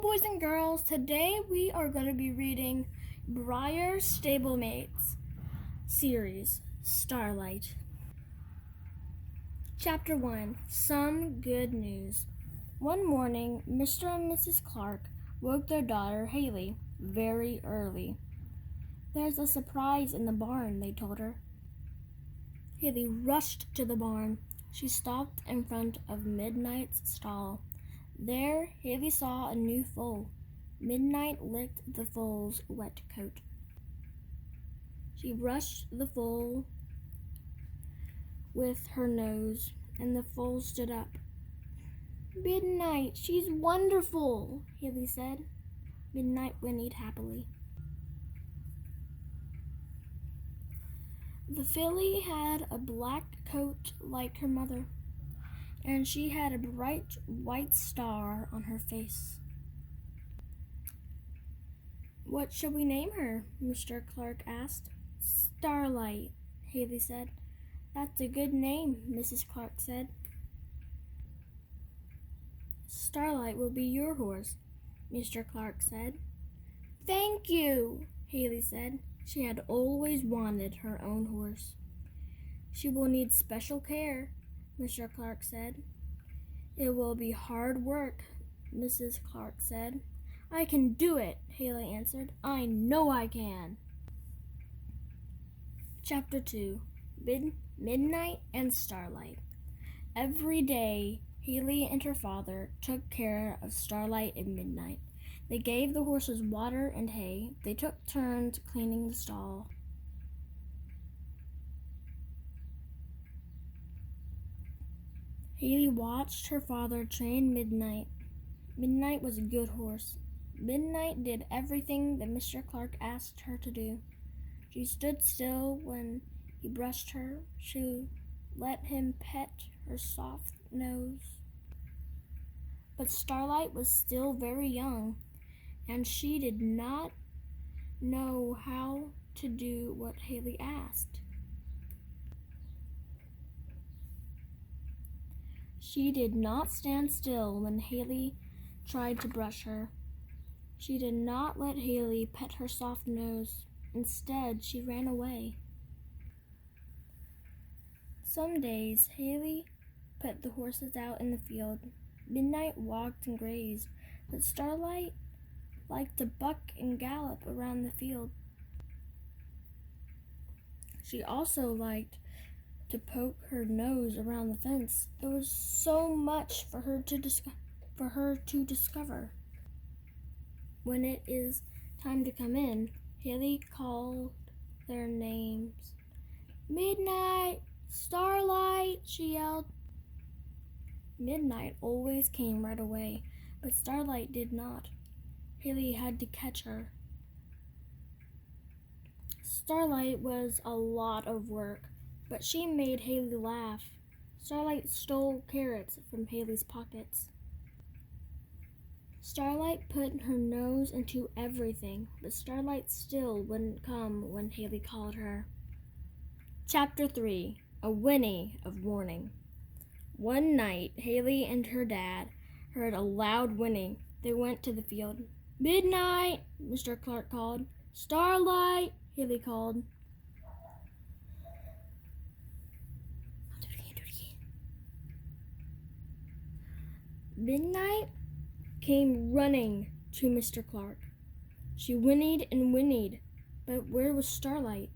boys and girls. Today we are going to be reading Bryer Stablemates series, Starlight. Chapter 1, Some Good News. One morning, Mr. and Mrs. Clark woke their daughter, Haley, very early. "There's a surprise in the barn," they told her. Haley rushed to the barn. She stopped in front of Midnight's stall. There, Haley saw a new foal. Midnight licked the foal's wet coat. She brushed the foal with her nose, and the foal stood up. "Midnight, she's wonderful," Haley said. Midnight whinnied happily. The filly had a black coat like her mother, and she had a bright white star on her face. "What shall we name her?" Mr. Clark asked. "Starlight," Haley said. "That's a good name," Mrs. Clark said. "Starlight will be your horse," Mr. Clark said. "Thank you," Haley said. She had always wanted her own horse. "She will need special care," Mr. Clark said. "It will be hard work," Mrs. Clark said. "I can do it," Haley answered. "I know I can." Chapter 2, Midnight and Starlight. Every day, Haley and her father took care of Starlight and Midnight. They gave the horses water and hay. They took turns cleaning the stall. Haley watched her father train Midnight. Midnight was a good horse. Midnight did everything that Mr. Clark asked her to do. She stood still when he brushed her. She let him pet her soft nose. But Starlight was still very young, and she did not know how to do what Haley asked. She did not stand still when Haley tried to brush her. She did not let Haley pet her soft nose. Instead, she ran away. Some days, Haley put the horses out in the field. Midnight walked and grazed, but Starlight liked to buck and gallop around the field. She also liked to poke her nose around the fence. There was so much for her to discover. When it is time to come in, Haley called their names. "Midnight! Starlight!" she yelled. Midnight always came right away, but Starlight did not. Haley had to catch her. Starlight was a lot of work, but she made Haley laugh. Starlight stole carrots from Haley's pockets. Starlight put her nose into everything, but Starlight still wouldn't come when Haley called her. Chapter 3, A Whinny of Warning. One night, Haley and her dad heard a loud whinny. They went to the field. "Midnight!" Mr. Clark called. "Starlight!" Haley called. Do it again. Midnight came running to Mr. Clark. She whinnied and whinnied, but where was Starlight?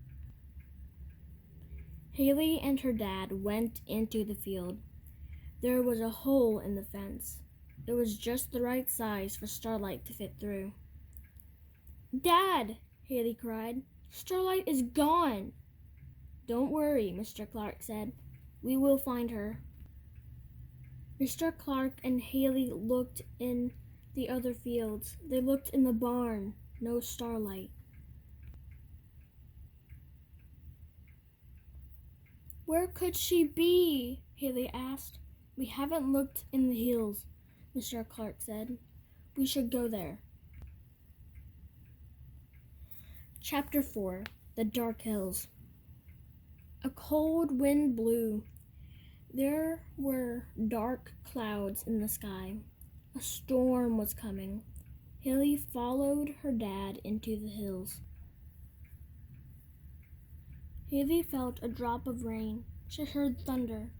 Haley and her dad went into the field. There was a hole in the fence. It was just the right size for Starlight to fit through. "Dad!" Haley cried. "Starlight is gone!" "Don't worry," Mr. Clark said. "We will find her." Mr. Clark and Haley looked in the other fields. They looked in the barn. No Starlight. "Where could she be?" Haley asked. "We haven't looked in the hills," Mr. Clark said. "We should go there." Chapter 4, The Dark Hills. A cold wind blew. There were dark clouds in the sky. A storm was coming. Haley followed her dad into the hills. Haley felt a drop of rain. She heard thunder.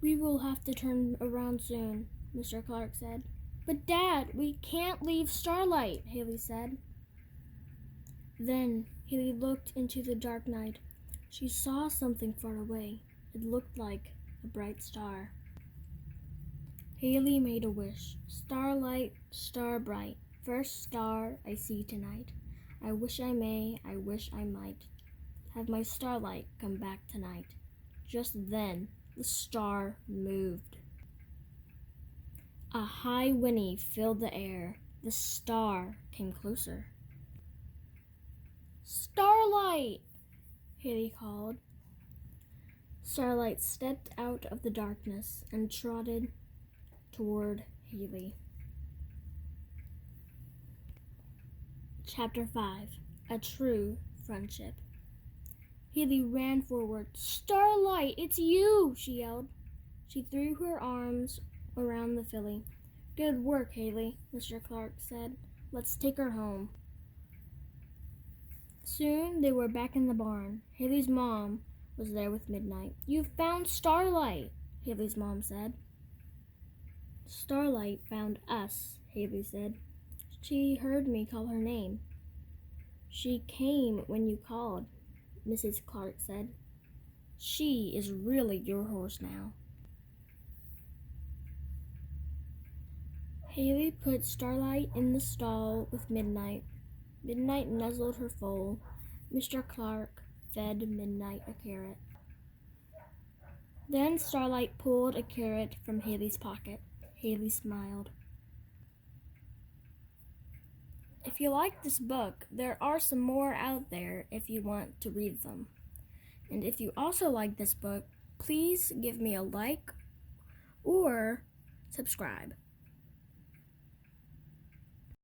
"We will have to turn around soon," Mr. Clark said. "But Dad, we can't leave Starlight," Haley said. Then Haley looked into the dark night. She saw something far away. It looked like a bright star. Haley made a wish. "Starlight, star bright, first star I see tonight. I wish I may, I wish I might have my starlight come back tonight." Just then, the star moved. A high whinny filled the air. The star came closer. "Starlight!" Haley called. Starlight stepped out of the darkness and trotted toward Haley. Chapter 5. A True Friendship. Haley ran forward. "Starlight, it's you!" she yelled. She threw her arms around the filly. "Good work, Haley," Mr. Clark said. "Let's take her home." Soon they were back in the barn. Haley's mom was there with Midnight. "You found Starlight," Haley's mom said. "Starlight found us," Haley said. "She heard me call her name." "She came when you called," Mrs. Clark said. "She is really your horse now." Haley put Starlight in the stall with Midnight. Midnight nuzzled her foal. Mr. Clark fed Midnight a carrot. Then Starlight pulled a carrot from Haley's pocket. Haley smiled. If you like this book, there are some more out there if you want to read them. And if you also like this book, please give me a like or subscribe.